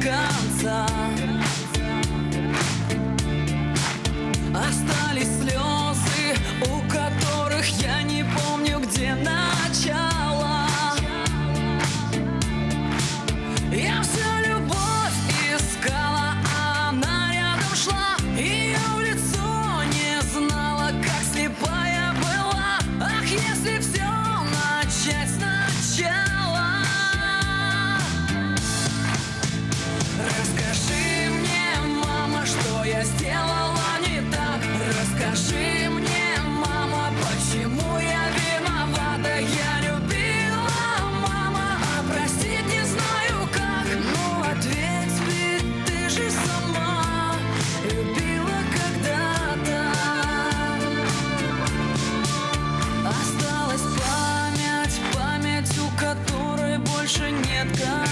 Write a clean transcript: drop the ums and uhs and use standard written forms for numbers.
конца. Остались слезы, у которых я не помню, где начало. Я всю любовь искала, а она рядом шла. Ее в лицо не знала, как слепая была. Ах, если все начать сначала. Расскажи мне, мама, что я сделала не так. Расскажи мне, мама, почему я виновата. Я любила, мама, а простить не знаю как. Ну ответь, ведь ты же сама любила когда-то. Осталась память, у которой больше нет конца.